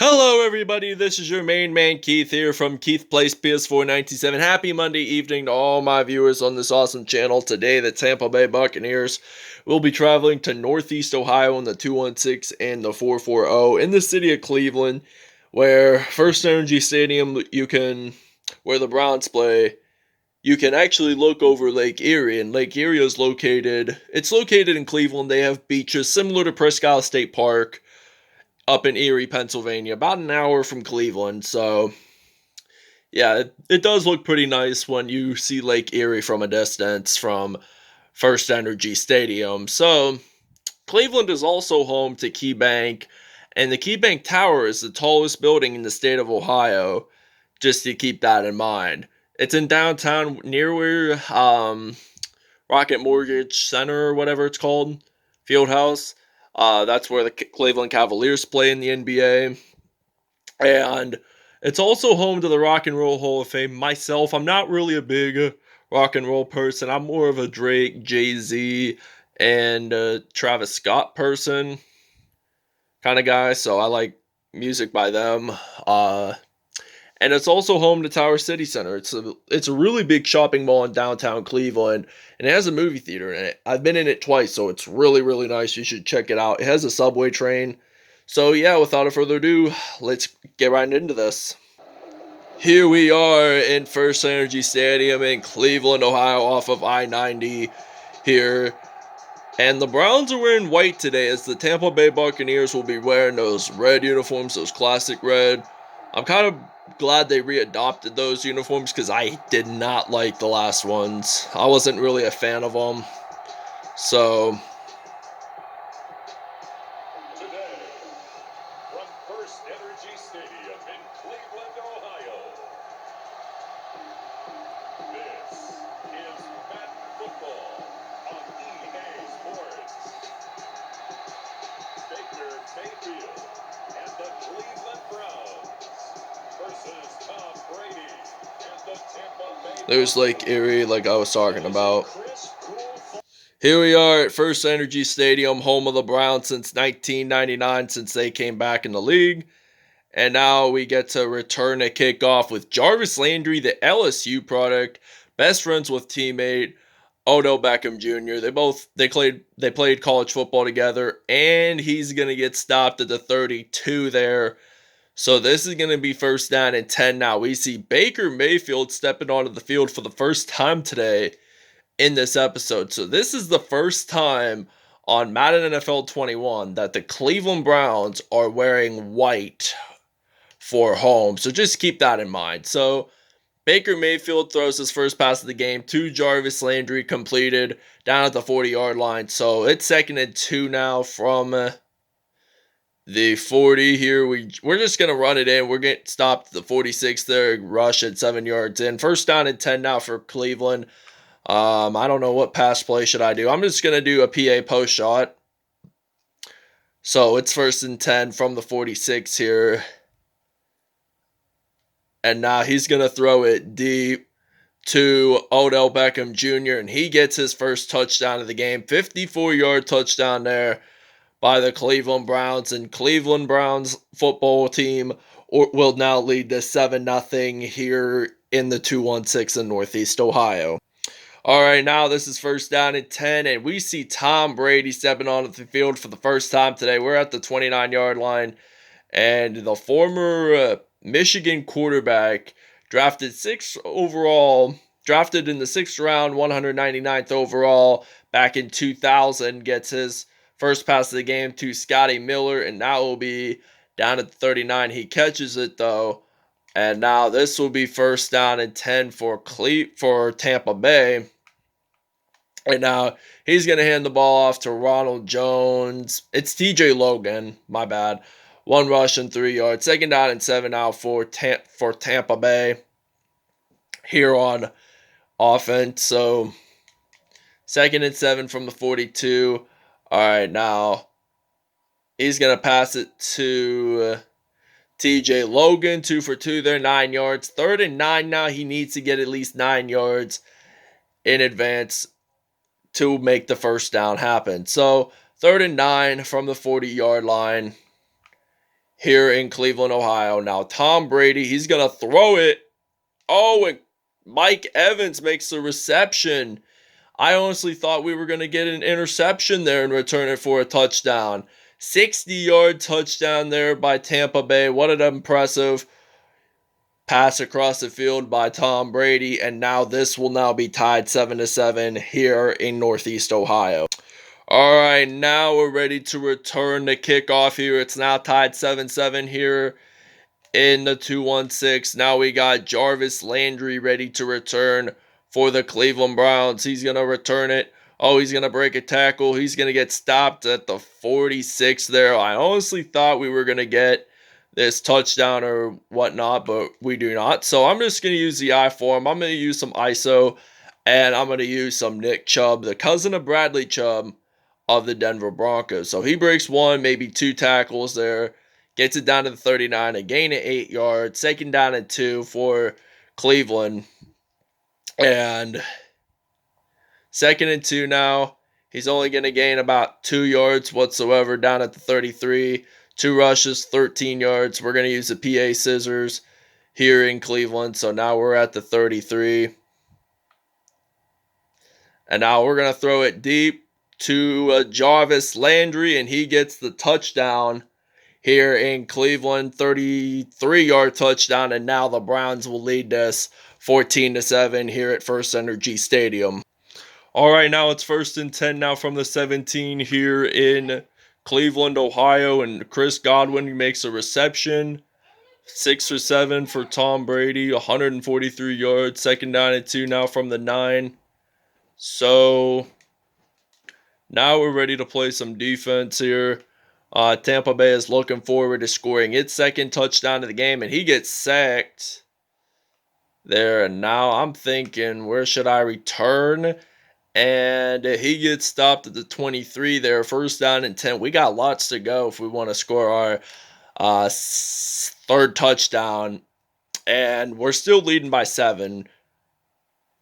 Hello everybody, this is your main man Keith here from Keith Plays PS497. Happy Monday evening to all my viewers on this awesome channel. Today the Tampa Bay Buccaneers will be traveling to Northeast Ohio in the 216 and the 440 in the city of Cleveland, where FirstEnergy Stadium where the Browns play. You can actually look over Lake Erie, and Lake Erie is located in Cleveland. They have beaches similar to Presque State Park up in Erie, Pennsylvania, about an hour from Cleveland. So, yeah, it does look pretty nice when you see Lake Erie from a distance from FirstEnergy Stadium. So, Cleveland is also home to KeyBank, and the KeyBank Tower is the tallest building in the state of Ohio, just to keep that in mind. It's in downtown near where Rocket Mortgage Center or whatever it's called, Fieldhouse. That's where the Cleveland Cavaliers play in the NBA. And it's also home to the Rock and Roll Hall of Fame. Myself, I'm not really a big rock and roll person. I'm more of a Drake, Jay-Z, and Travis Scott person kind of guy. So I like music by them. And it's also home to Tower City Center. It's a really big shopping mall in downtown Cleveland, and it has a movie theater in it. I've been in it twice, so it's really, really nice. You should check it out. It has a subway train. So yeah, without further ado, let's get right into this. Here we are in FirstEnergy Stadium in Cleveland, Ohio, off of I-90 here. And the Browns are wearing white today, as the Tampa Bay Buccaneers will be wearing those red uniforms, those classic red. I'm kind of glad they readopted those uniforms because I did not like the last ones. I wasn't really a fan of them. So, today, from FirstEnergy Stadium in Cleveland, Ohio, this is Madden Football on EA Sports. Baker Mayfield and the Cleveland Browns versus Tom Brady and the Tampa Bay. there's Lake Erie, like I was talking about. Here we are at FirstEnergy Stadium, home of the Browns since 1999, since they came back in the league. And now we get to return a kickoff with Jarvis Landry, the LSU product, best friends with teammate Odell Beckham Jr. They played college football together, and he's gonna get stopped at the 32 there. So this is gonna be first down and 10 now. We see Baker Mayfield stepping onto the field for the first time today in this episode. So this is the first time on Madden NFL 21 that the Cleveland Browns are wearing white for home. So just keep that in mind. So Baker Mayfield throws his first pass of the game to Jarvis Landry, completed down at the 40-yard line. So it's 2nd and 2 now from the 40 here. We're just going to run it in. We're getting stopped at the 46 there, rush at 7 yards in. First down and 10 now for Cleveland. I don't know what pass play should I do. I'm just going to do a PA post shot. So it's 1st and 10 from the 46 here. And now he's going to throw it deep to Odell Beckham Jr. And he gets his first touchdown of the game. 54-yard touchdown there by the Cleveland Browns. And Cleveland Browns football team will now lead to 7-0 here in the 216 in Northeast Ohio. All right, now this is first down and 10, and we see Tom Brady stepping onto the field for the first time today. We're at the 29-yard line, and the former Michigan quarterback, drafted in the 6th round, 199th overall back in 2000, gets his first pass of the game to Scotty Miller, and that will be down at the 39. He catches it though, and now this will be first down and 10 for Tampa Bay. And now he's going to hand the ball off to Ronald Jones. It's TJ Logan, my bad. 1 rush and 3 yards. 2nd down and 7 now for Tampa Bay here on offense. So 2nd and 7 from the 42. All right, now he's going to pass it to TJ Logan. 2 for 2 there, 9 yards. 3rd and 9 now. He needs to get at least 9 yards in advance to make the first down happen. So 3rd and 9 from the 40-yard line. here in Cleveland, Ohio. Now, Tom Brady, he's going to throw it. Oh, and Mike Evans makes the reception. I honestly thought we were going to get an interception there and return it for a touchdown. 60-yard touchdown there by Tampa Bay. What an impressive pass across the field by Tom Brady. And now this will now be tied 7-7 here in Northeast Ohio. All right, now we're ready to return the kickoff here. It's now tied 7-7 here in the 2-1-6. Now we got Jarvis Landry ready to return for the Cleveland Browns. He's going to return it. Oh, he's going to break a tackle. He's going to get stopped at the 46 there. I honestly thought we were going to get this touchdown or whatnot, but we do not. So I'm just going to use the I form. I'm going to use some ISO, and I'm going to use some Nick Chubb, the cousin of Bradley Chubb of the Denver Broncos. So he breaks one, maybe two tackles there. Gets it down to the 39, a gain of 8 yards. Second down and 2 for Cleveland. And second and 2 now. He's only going to gain about 2 yards whatsoever down at the 33. 2 rushes, 13 yards. We're going to use the PA scissors here in Cleveland. So now we're at the 33. And now we're going to throw it deep to Jarvis Landry, and he gets the touchdown here in Cleveland, 33-yard touchdown, and now the Browns will lead this 14-7 here at FirstEnergy Stadium. All right, now it's 1st and 10 now from the 17 here in Cleveland, Ohio, and Chris Godwin makes a reception. 6 for 7 for Tom Brady, 143 yards. Second down and 2 now from the 9. So now we're ready to play some defense here. Tampa Bay is looking forward to scoring its second touchdown of the game, and he gets sacked there. And now I'm thinking, where should I return? And he gets stopped at the 23 there. 1st down and 10. We got lots to go if we want to score our 3rd touchdown. And we're still leading by 7.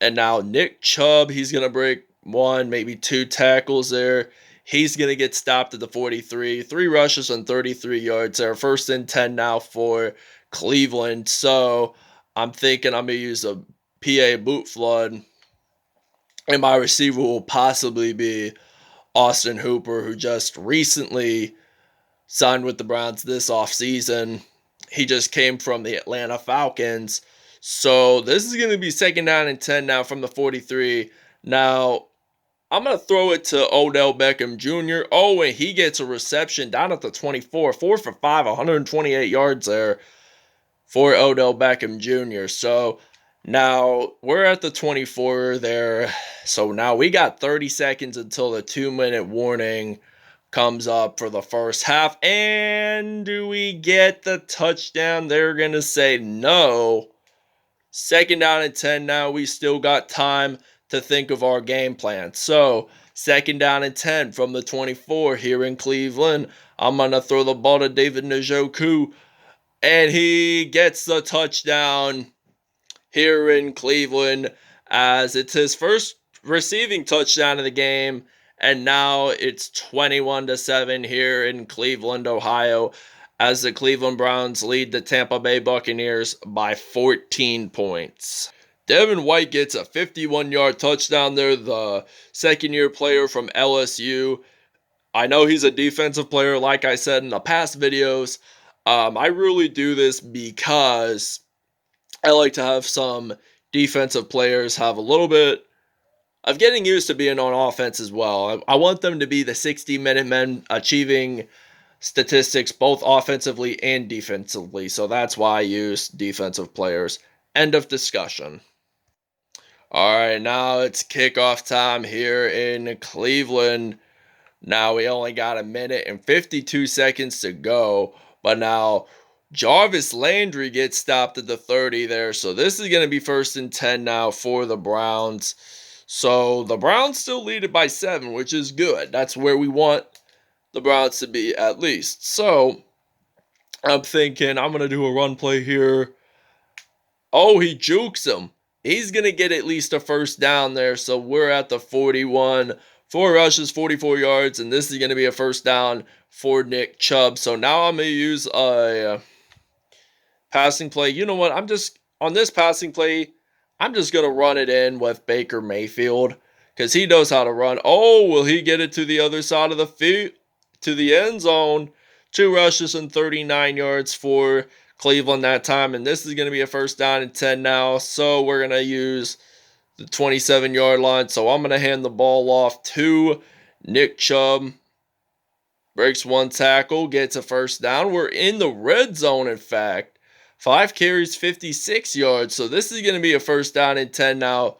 And now Nick Chubb, he's going to break 1, maybe 2 tackles there. He's going to get stopped at the 43. 3 rushes and 33 yards there. 1st and 10 now for Cleveland. So I'm thinking I'm going to use a PA boot flood. And my receiver will possibly be Austin Hooper, who just recently signed with the Browns this offseason. He just came from the Atlanta Falcons. So this is going to be 2nd down and 10 now from the 43. Now, I'm going to throw it to Odell Beckham Jr. Oh, and he gets a reception down at the 24. 4 for 5, 128 yards there for Odell Beckham Jr. So now we're at the 24 there. So now we got 30 seconds until the 2-minute warning comes up for the first half. And do we get the touchdown? They're going to say no. 2nd down and 10 now. We still got time to think of our game plan. So 2nd down and 10 from the 24 here in Cleveland. I'm going to throw the ball to David Njoku, and he gets the touchdown here in Cleveland as it's his first receiving touchdown of the game. And now it's 21-7 here in Cleveland, Ohio, as the Cleveland Browns lead the Tampa Bay Buccaneers by 14 points. Devin White gets a 51-yard touchdown there, the second-year player from LSU. I know he's a defensive player, like I said in the past videos. I really do this because I like to have some defensive players have a little bit of getting used to being on offense as well. I want them to be the 60-minute men, achieving statistics both offensively and defensively. So that's why I use defensive players. End of discussion. All right, now it's kickoff time here in Cleveland. Now we only got 1 minute and 52 seconds to go. But now Jarvis Landry gets stopped at the 30 there. So this is going to be 1st and 10 now for the Browns. So the Browns still lead it by 7, which is good. That's where we want the Browns to be at least. So I'm thinking I'm going to do a run play here. Oh, he jukes him. He's going to get at least a 1st down there. So we're at the 41. 4 rushes, 44 yards, and this is going to be a first down for Nick Chubb. So now I'm going to use a passing play. You know what? On this passing play, I'm just going to run it in with Baker Mayfield because he knows how to run. Oh, will he get it to the other side of the field, to the end zone? 2 rushes and 39 yards for Cleveland that time, and this is going to be a first down and 10 now. So we're going to use the 27-yard line. So I'm going to hand the ball off to Nick Chubb. Breaks 1 tackle, gets a first down. We're in the red zone, in fact. 5 carries, 56 yards. So this is going to be a first down and 10 now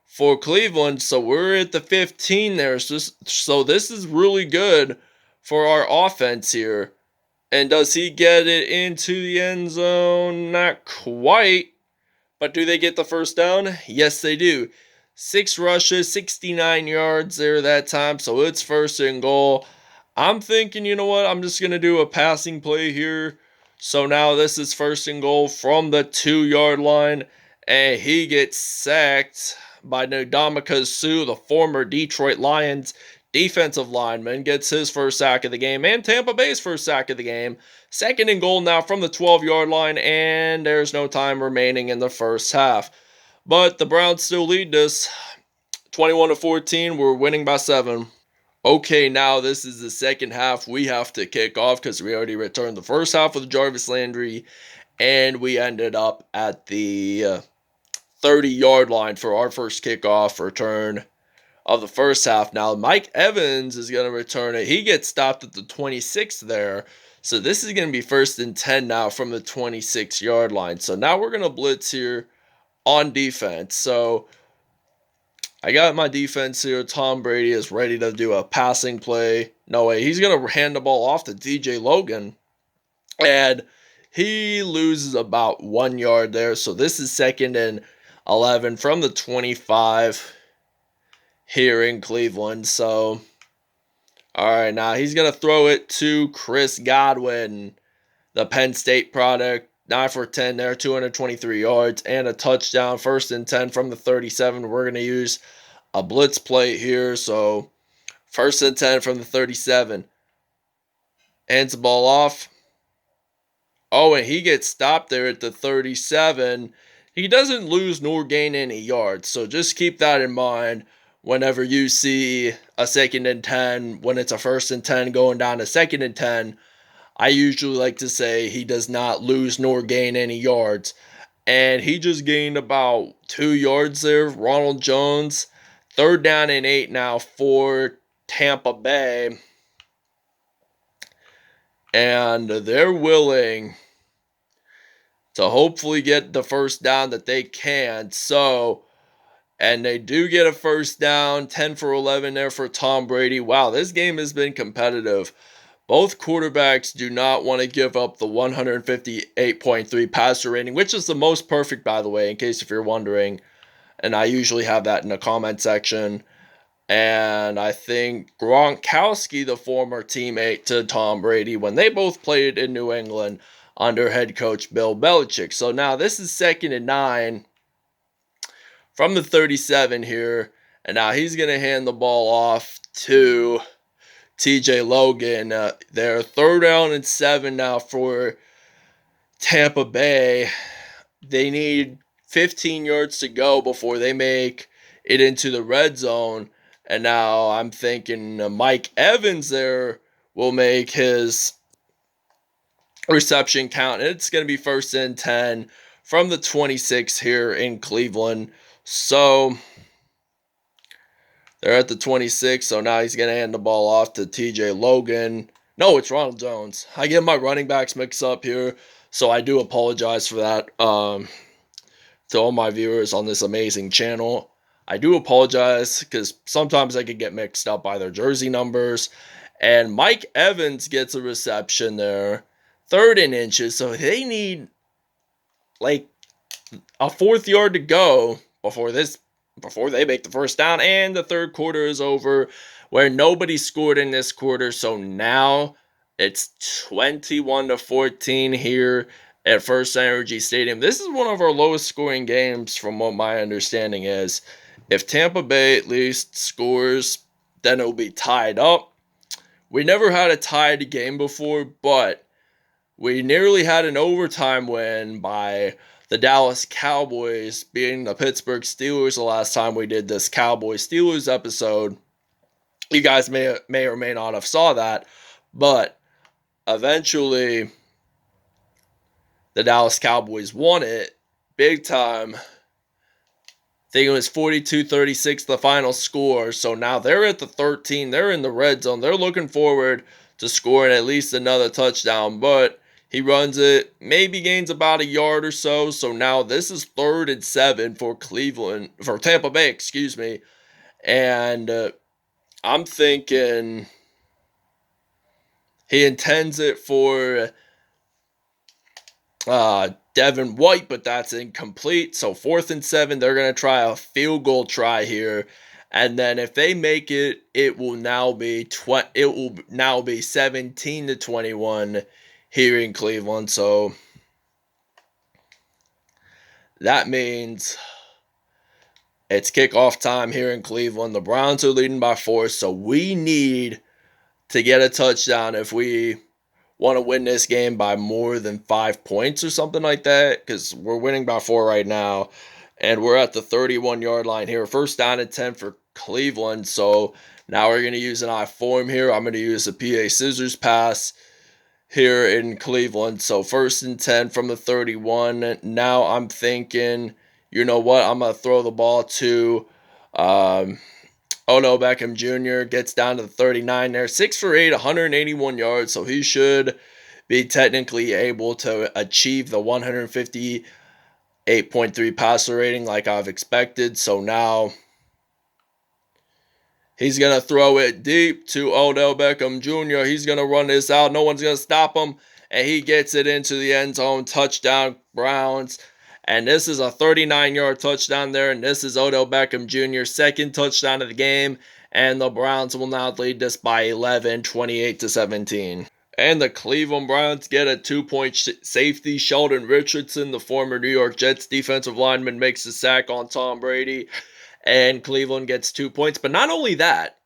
for Cleveland. So we're at the 15 there. So this is really good for our offense here. And does he get it into the end zone? Not quite. But do they get the first down? Yes, they do. 6 rushes, 69 yards there that time. So it's first and goal. I'm thinking, you know what? I'm just going to do a passing play here. So now this is first and goal from the 2-yard line. And he gets sacked by Ndamukong Suh, the former Detroit Lions defensive lineman. Gets his first sack of the game and Tampa Bay's first sack of the game. Second and goal now from the 12-yard line. And there's no time remaining in the first half. But the Browns still lead this 21-14. We're winning by 7. Okay, now this is the second half. We have to kick off because we already returned the first half with Jarvis Landry, and we ended up at the 30-yard line for our first kickoff return of the first half. Now, Mike Evans is going to return it. He gets stopped at the 26 there. So this is going to be first and 10 now from the 26-yard line. So now we're going to blitz here on defense. So I got my defense here. Tom Brady is ready to do a passing play. No way. He's going to hand the ball off to DJ Logan. And he loses about 1 yard there. So this is second and 11 from the 25 here in Cleveland. So, all right, now he's going to throw it to Chris Godwin, the Penn State product. 9 for 10 there, 223 yards, and a touchdown. First and 10 from the 37. We're going to use a blitz play here. So, first and 10 from the 37. Hands the ball off. Oh, and he gets stopped there at the 37. He doesn't lose nor gain any yards. So, just keep that in mind whenever you see a second and 10, when it's a first and 10 going down to second and 10. I usually like to say he does not lose nor gain any yards. And he just gained about 2 yards there. Ronald Jones, 3rd down and 8 now for Tampa Bay. And they're willing to hopefully get the first down that they can. So, and they do get a first down, 10 for 11 there for Tom Brady. Wow, this game has been competitive. Both quarterbacks do not want to give up the 158.3 passer rating, which is the most perfect, by the way, in case if you're wondering. And I usually have that in the comment section. And I think Gronkowski, the former teammate to Tom Brady, when they both played in New England under head coach Bill Belichick. So now this is second and 9 from the 37 here. And now he's going to hand the ball off to TJ Logan. They're 3rd down and 7 now for Tampa Bay. They need 15 yards to go before they make it into the red zone. And now I'm thinking Mike Evans there will make his reception count. And it's going to be first and 10 from the 26 here in Cleveland. So they're at the 26, so now he's going to hand the ball off to TJ Logan. No, it's Ronald Jones. I get my running backs mixed up here, so I do apologize for that to all my viewers on this amazing channel. I do apologize because sometimes I could get mixed up by their jersey numbers. And Mike Evans gets a reception there. 3rd and inches, so they need like a 4th yard to go before they make the first down, and the third quarter is over where nobody scored in this quarter. So now it's 21-14 here at FirstEnergy Stadium. This is one of our lowest scoring games from what my understanding is. If Tampa Bay at least scores then it'll be tied up. We never had a tied game before, but we nearly had an overtime win by the Dallas Cowboys beating the Pittsburgh Steelers the last time we did this Cowboys-Steelers episode. You guys may or may not have saw that, but eventually the Dallas Cowboys won it big time. I think it was 42-36 the final score. So now they're at the 13. They're in the red zone. They're looking forward to scoring at least another touchdown. But he runs it, maybe gains about a yard or so. So now this is 3rd and 7 for Tampa Bay, excuse me. And I'm thinking he intends it for Devin White, but that's incomplete. So 4th and 7, they're going to try a field goal try here. And then if they make it, it will now be 17-21 here in Cleveland. So that means it's kickoff time here in Cleveland. The Browns are leading by 4, so we need to get a touchdown if we want to win this game by more than 5 points or something like that, because we're winning by 4 right now, and we're at the 31-yard line here. 1st down and 10 for Cleveland, so now we're going to use an I form here. I'm going to use a PA scissors pass here in Cleveland, so 1st and 10 from the 31. Now I'm thinking, you know what, I'm going to throw the ball to Odell Beckham Jr. gets down to the 39 there. 6 for 8, 181 yards. So he should be technically able to achieve the 158.3 passer rating like I've expected. So now he's going to throw it deep to Odell Beckham Jr. He's going to run this out. No one's going to stop him. And he gets it into the end zone. Touchdown, Browns. And this is a 39-yard touchdown there. And this is Odell Beckham Jr.'s 2nd touchdown of the game. And the Browns will now lead this by 11, 28-17. And the Cleveland Browns get a 2-point safety. Sheldon Richardson, the former New York Jets defensive lineman, makes the sack on Tom Brady. And Cleveland gets 2 points. But not only that,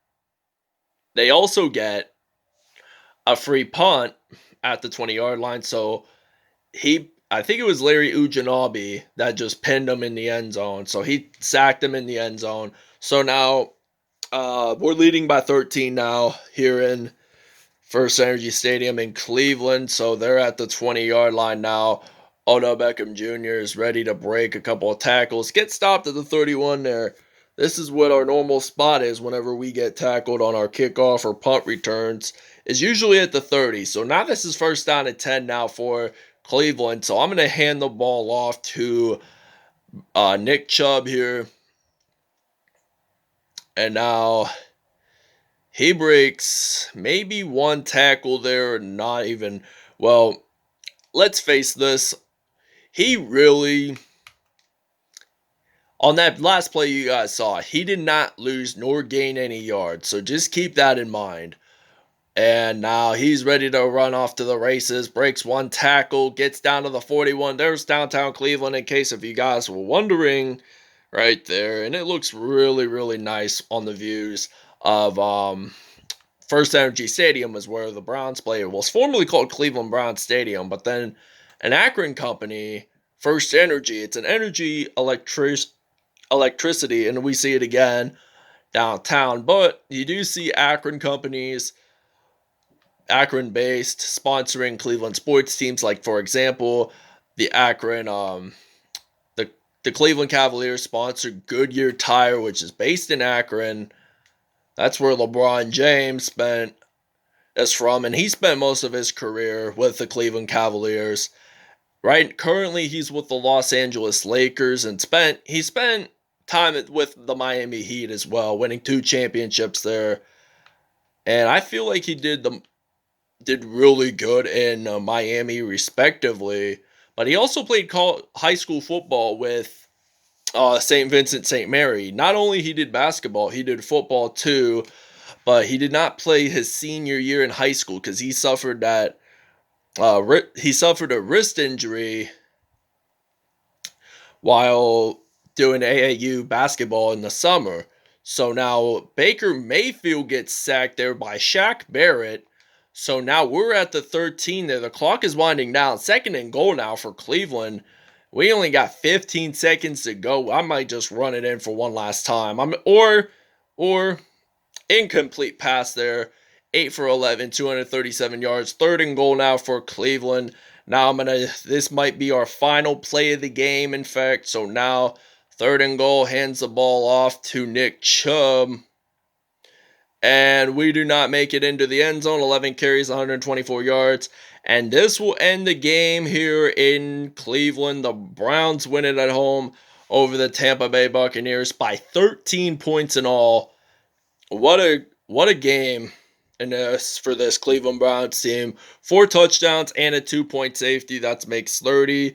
they also get a free punt at the 20-yard line. So I think it was Larry Ujanabi that just pinned him in the end zone. So he sacked him in the end zone. So now we're leading by 13 now here in FirstEnergy Stadium in Cleveland. So they're at the 20-yard line now. Odell Beckham Jr. is ready to break a couple of tackles. Get stopped at the 31 there. This is what our normal spot is whenever we get tackled on our kickoff or punt returns. Is usually at the 30. So now this is 1st down and 10 now for Cleveland. So I'm going to hand the ball off to Nick Chubb here. And now he breaks maybe one tackle there, not even. Well, let's face this. He really, on that last play you guys saw, he did not lose nor gain any yards. So just keep that in mind. And now he's ready to run off to the races. Breaks one tackle. Gets down to the 41. There's downtown Cleveland, in case if you guys were wondering, right there. And it looks really, really nice on the views of FirstEnergy Stadium is where the Browns play. It was formerly called Cleveland Browns Stadium, but then an Akron company, FirstEnergy, it's an energy electricity, and we see it again downtown. But you do see Akron companies, Akron-based, sponsoring Cleveland sports teams, like, for example, the Akron, the Cleveland Cavaliers sponsor Goodyear Tire, which is based in Akron. That's where LeBron James is from, and he spent most of his career with the Cleveland Cavaliers. Right, currently he's with the Los Angeles Lakers, and he spent time with the Miami Heat as well, winning 2 championships there. And I feel like he did really good in Miami, respectively. But he also played high school football with St. Vincent St. Mary. Not only he did basketball, he did football too. But he did not play his senior year in high school because he suffered a wrist injury while doing AAU basketball in the summer. So now Baker Mayfield gets sacked there by Shaq Barrett. So now we're at the 13 there. The clock is winding down. Second and goal now for Cleveland. We only got 15 seconds to go. I might just run it in for one last time. Or incomplete pass there. 8 for 11, 237 yards. Third and goal now for Cleveland. Now this might be our final play of the game, in fact. So now, third and goal, hands the ball off to Nick Chubb. And we do not make it into the end zone. 11 carries, 124 yards. And this will end the game here in Cleveland. The Browns win it at home over the Tampa Bay Buccaneers by 13 points in all. What a game for this Cleveland Browns team. 4 touchdowns and a 2-point safety. That makes 30.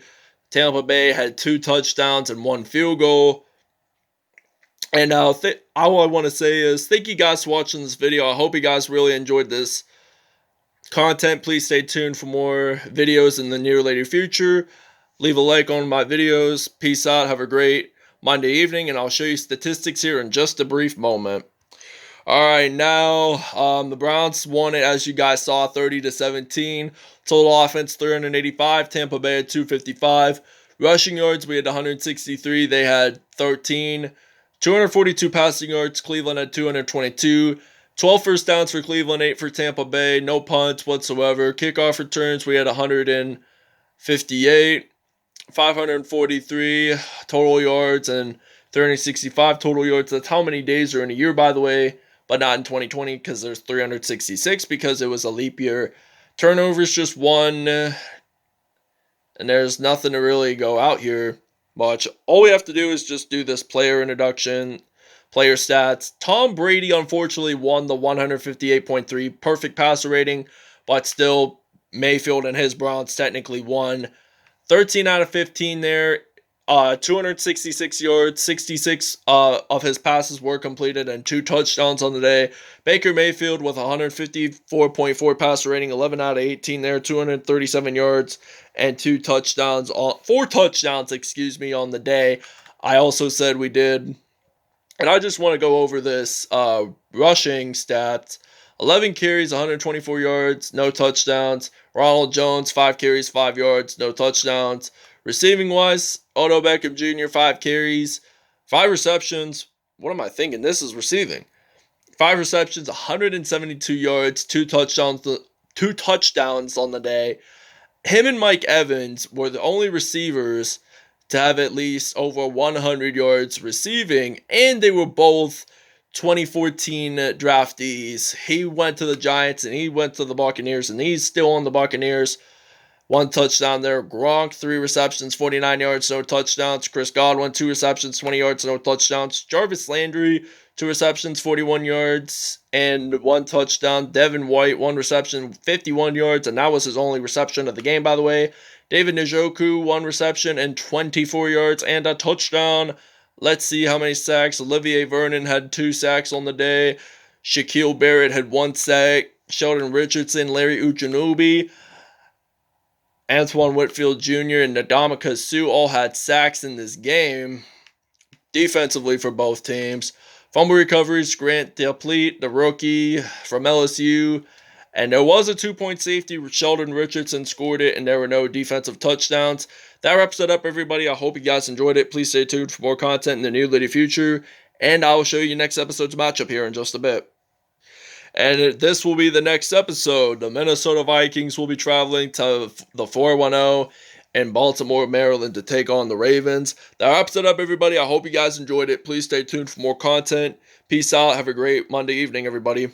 Tampa Bay had 2 touchdowns and 1 field goal. And all I want to say is thank you guys for watching this video. I hope you guys really enjoyed this content. Please stay tuned for more videos in the near later future. Leave a like on my videos. Peace out. Have a great Monday evening. And I'll show you statistics here in just a brief moment. Alright, now the Browns won it, as you guys saw, 30-17. Total offense 385. Tampa Bay had 255. Rushing yards, we had 163. They had 13. 242 passing yards. Cleveland had 222. 12 first downs for Cleveland, 8 for Tampa Bay. No punts whatsoever. Kickoff returns, we had 158. 543 total yards and 365 total yards. That's how many days are in a year, by the way, but not in 2020 because there's 366 because it was a leap year. Turnovers just 1, and there's nothing to really go out here much. All we have to do is just do this player introduction, player stats. Tom Brady unfortunately won the 158.3 perfect passer rating, but still Mayfield and his Browns technically won. 13 out of 15 there, 266 yards, 66 of his passes were completed, and 2 touchdowns on the day. Baker Mayfield with 154.4 passer rating, 11 out of 18 there, 237 yards, and 4 touchdowns, on the day. I also said we did, and I just want to go over this rushing stats. 11 carries, 124 yards, no touchdowns. Ronald Jones, 5 carries, 5 yards, no touchdowns. Receiving-wise, Odell Beckham Jr., 5 carries, 5 receptions. What am I thinking? This is receiving. 5 receptions, 172 yards, 2 touchdowns on the day. Him and Mike Evans were the only receivers to have at least over 100 yards receiving, and they were both 2014 draftees. He went to the Giants and he went to the Buccaneers, and he's still on the Buccaneers. 1 touchdown there. Gronk, 3 receptions, 49 yards, no touchdowns. Chris Godwin, 2 receptions, 20 yards, no touchdowns. Jarvis Landry, 2 receptions, 41 yards, and 1 touchdown. Devin White, 1 reception, 51 yards, and that was his only reception of the game, by the way. David Njoku, 1 reception and 24 yards and a touchdown. Let's see how many sacks. Olivier Vernon had 2 sacks on the day. Shaquille Barrett had 1 sack. Sheldon Richardson, Larry Uchenubi, Antoine Whitfield Jr., and Ndamukong Suh all had sacks in this game. Defensively for both teams. Fumble recoveries, Grant Delpit, the rookie from LSU. And there was a 2-point safety. Sheldon Richardson scored it, and there were no defensive touchdowns. That wraps it up, everybody. I hope you guys enjoyed it. Please stay tuned for more content in the near later future. And I will show you next episode's matchup here in just a bit. And this will be the next episode. The Minnesota Vikings will be traveling to the 410 in Baltimore, Maryland to take on the Ravens. That wraps it up, everybody. I hope you guys enjoyed it. Please stay tuned for more content. Peace out. Have a great Monday evening, everybody.